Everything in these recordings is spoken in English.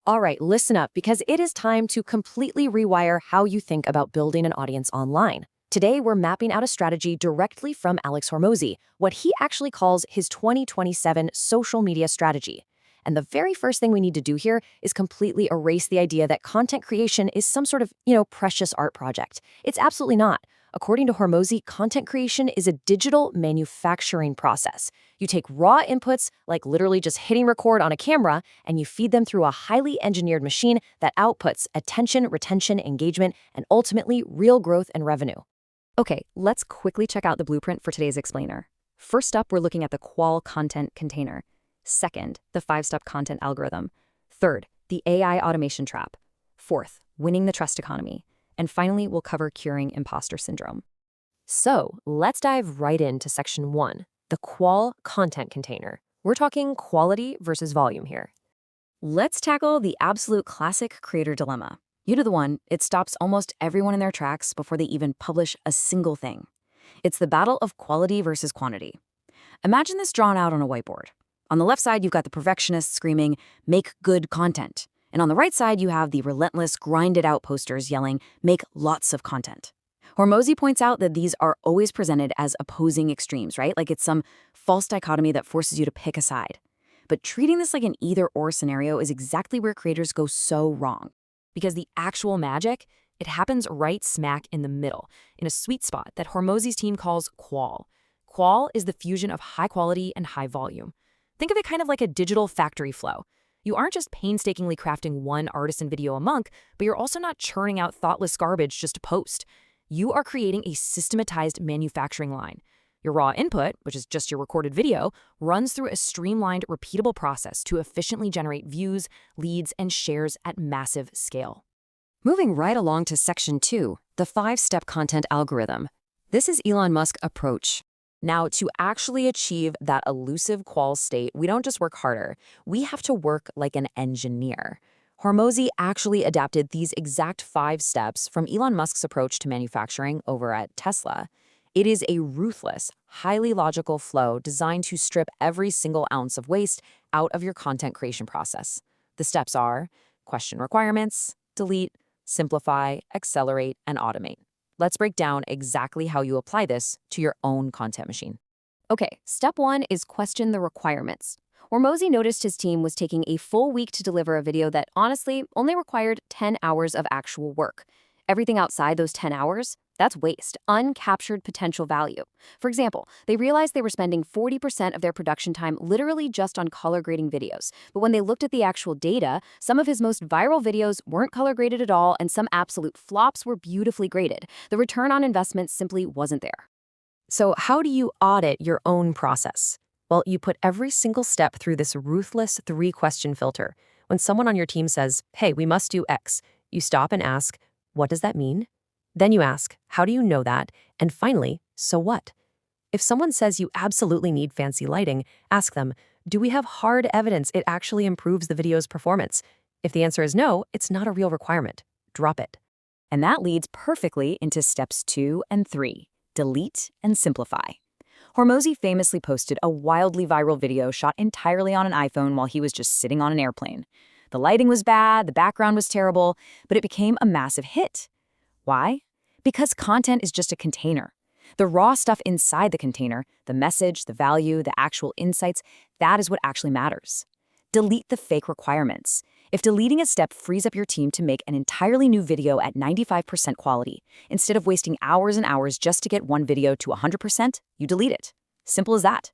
All right, listen up because it is time to completely rewire how you think about building an audience online. Today, we're mapping out a strategy directly from Alex Hormozi, what he actually calls his 2027 social media strategy. And the very first thing we need to do here is completely erase the idea that content creation is some sort of, precious art project. It's absolutely not. According to Hormozi, content creation is a digital manufacturing process. You take raw inputs, like literally just hitting record on a camera, and you feed them through a highly engineered machine that outputs attention, retention, engagement, and ultimately real growth and revenue. Okay, let's quickly check out the blueprint for today's explainer. First up, we're looking at the qual content container. Second, the 5-step content algorithm. Third, the AI automation trap. Fourth, winning the trust economy. And finally, we'll cover curing imposter syndrome. So let's dive right into section 1, the qual content container. We're talking quality versus volume here. Let's tackle the absolute classic creator dilemma. You know the one, it stops almost everyone in their tracks before they even publish a single thing. It's the battle of quality versus quantity. Imagine this drawn out on a whiteboard. On the left side, you've got the perfectionists screaming, "Make good content." And on the right side, you have the relentless, grinded-out posters yelling, "Make lots of content." Hormozi points out that these are always presented as opposing extremes, right? Like it's some false dichotomy that forces you to pick a side. But treating this like an either-or scenario is exactly where creators go so wrong. Because the actual magic, it happens right smack in the middle, in a sweet spot that Hormozi's team calls qual. Qual is the fusion of high quality and high volume. Think of it kind of like a digital factory flow. You aren't just painstakingly crafting one artisan video a month, but you're also not churning out thoughtless garbage just to post. You are creating a systematized manufacturing line. Your raw input, which is just your recorded video, runs through a streamlined, repeatable process to efficiently generate views, leads, and shares at massive scale. Moving right along to section 2, the 5-step content algorithm. This is Elon Musk's approach. Now, to actually achieve that elusive qual state, we don't just work harder. We have to work like an engineer. Hormozi actually adapted these exact 5 steps from Elon Musk's approach to manufacturing over at Tesla. It is a ruthless, highly logical flow designed to strip every single ounce of waste out of your content creation process. The steps are question requirements, delete, simplify, accelerate, and automate. Let's break down exactly how you apply this to your own content machine. Okay, step 1 is question the requirements. Hormozi noticed his team was taking a full week to deliver a video that honestly only required 10 hours of actual work. Everything outside those 10 hours, that's waste, uncaptured potential value. For example, they realized they were spending 40% of their production time literally just on color grading videos. But when they looked at the actual data, some of his most viral videos weren't color graded at all, and some absolute flops were beautifully graded. The return on investment simply wasn't there. So how do you audit your own process? Well, you put every single step through this ruthless 3-question filter. When someone on your team says, "Hey, we must do X," you stop and ask, "What does that mean?" Then you ask, "How do you know that?" And finally, "So what?" If someone says you absolutely need fancy lighting, ask them, "Do we have hard evidence it actually improves the video's performance?" If the answer is no, it's not a real requirement. Drop it. And that leads perfectly into steps 2 and 3, delete and simplify. Hormozi famously posted a wildly viral video shot entirely on an iPhone while he was just sitting on an airplane. The lighting was bad, the background was terrible, but it became a massive hit. Why? Because content is just a container. The raw stuff inside the container, the message, the value, the actual insights, that is what actually matters. Delete the fake requirements. If deleting a step frees up your team to make an entirely new video at 95% quality, instead of wasting hours and hours just to get one video to 100%, you delete it. Simple as that.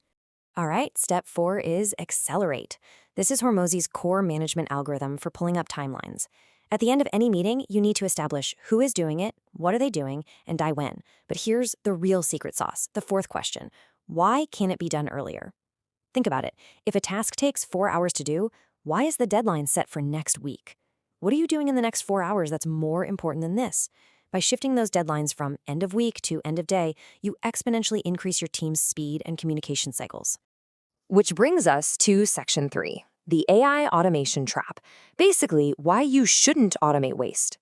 All right, step 4 is accelerate. This is Hormozi's core management algorithm for pulling up timelines. At the end of any meeting, you need to establish who is doing it, what are they doing, and die when. But here's the real secret sauce, the 4th question. Why can't it be done earlier? Think about it. If a task takes 4 hours to do, why is the deadline set for next week? What are you doing in the next 4 hours that's more important than this? By shifting those deadlines from end of week to end of day, you exponentially increase your team's speed and communication cycles. Which brings us to section 3, the AI automation trap. Basically, why you shouldn't automate waste.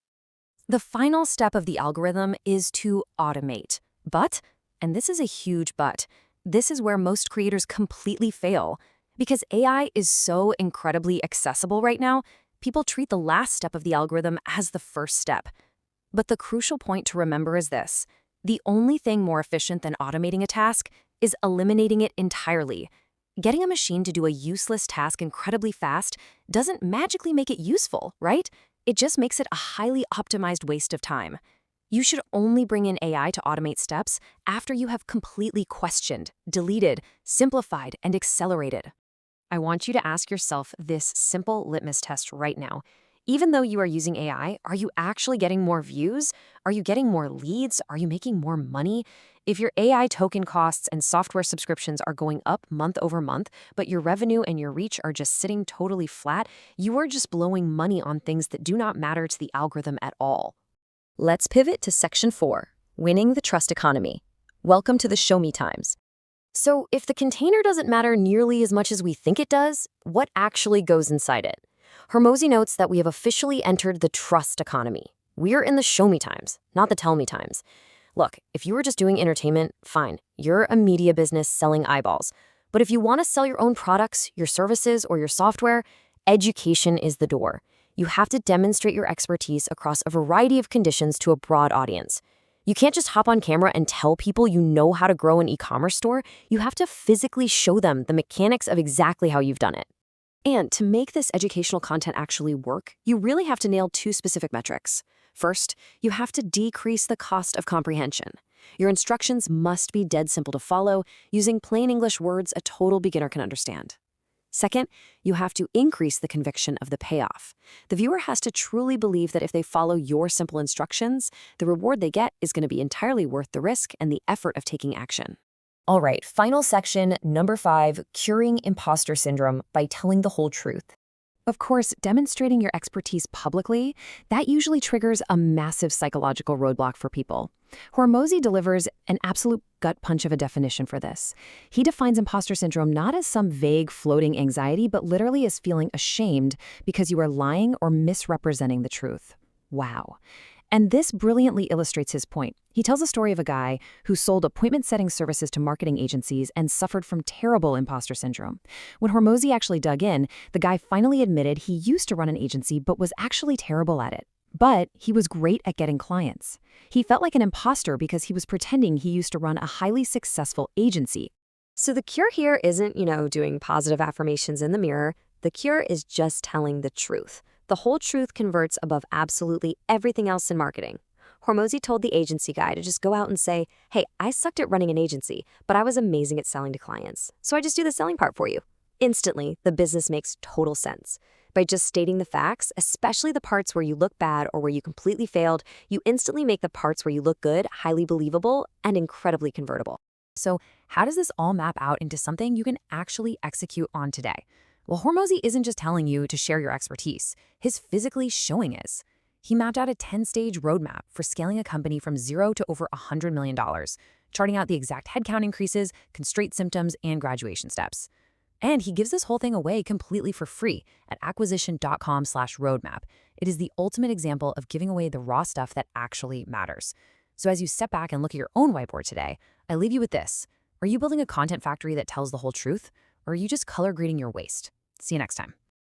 The final step of the algorithm is to automate. But, and this is a huge but, this is where most creators completely fail. Because AI is so incredibly accessible right now, People treat the last step of the algorithm as the first step. But the crucial point to remember is this: the only thing more efficient than automating a task is eliminating it entirely. Getting a machine to do a useless task incredibly fast doesn't magically make it useful, right? It just makes it a highly optimized waste of time. You should only bring in AI to automate steps after you have completely questioned, deleted, simplified, and accelerated. I want you to ask yourself this simple litmus test right now. Even though you are using AI, are you actually getting more views? Are you getting more leads? Are you making more money? If your AI token costs and software subscriptions are going up month over month, but your revenue and your reach are just sitting totally flat, you are just blowing money on things that do not matter to the algorithm at all. Let's pivot to Section 4, Winning the Trust Economy. Welcome to the Show Me Times. So, if the container doesn't matter nearly as much as we think it does, what actually goes inside it? Hormozi notes that we have officially entered the trust economy. We're in the show me times, not the tell me times. Look, if you were just doing entertainment, fine. You're a media business selling eyeballs. But if you want to sell your own products, your services, or your software, education is the door. You have to demonstrate your expertise across a variety of conditions to a broad audience. You can't just hop on camera and tell people you know how to grow an e-commerce store. You have to physically show them the mechanics of exactly how you've done it. And to make this educational content actually work, you really have to nail two specific metrics. First, you have to decrease the cost of comprehension. Your instructions must be dead simple to follow, using plain English words a total beginner can understand. Second, you have to increase the conviction of the payoff. The viewer has to truly believe that if they follow your simple instructions, the reward they get is going to be entirely worth the risk and the effort of taking action. All right, final section, number 5, curing imposter syndrome by telling the whole truth. Of course, demonstrating your expertise publicly, that usually triggers a massive psychological roadblock for people. Hormozi delivers an absolute gut punch of a definition for this. He defines imposter syndrome not as some vague floating anxiety, but literally as feeling ashamed because you are lying or misrepresenting the truth. Wow. And this brilliantly illustrates his point. He tells a story of a guy who sold appointment-setting services to marketing agencies and suffered from terrible imposter syndrome. When Hormozi actually dug in, the guy finally admitted he used to run an agency but was actually terrible at it. But he was great at getting clients. He felt like an imposter because he was pretending he used to run a highly successful agency. So the cure here isn't, doing positive affirmations in the mirror. The cure is just telling the truth. The whole truth converts above absolutely everything else in marketing. Hormozi told the agency guy to just go out and say, hey, I sucked at running an agency, but I was amazing at selling to clients. So I just do the selling part for you. Instantly, the business makes total sense. By just stating the facts, especially the parts where you look bad or where you completely failed, you instantly make the parts where you look good highly believable and incredibly convertible. So how does this all map out into something you can actually execute on today? Well, Hormozi isn't just telling you to share your expertise. His physically showing is. He mapped out a 10-stage roadmap for scaling a company from zero to over $100 million, charting out the exact headcount increases, constraint symptoms, and graduation steps. And he gives this whole thing away completely for free at acquisition.com/roadmap. It is the ultimate example of giving away the raw stuff that actually matters. So as you step back and look at your own whiteboard today, I leave you with this. Are you building a content factory that tells the whole truth? Or are you just color grading your waste? See you next time.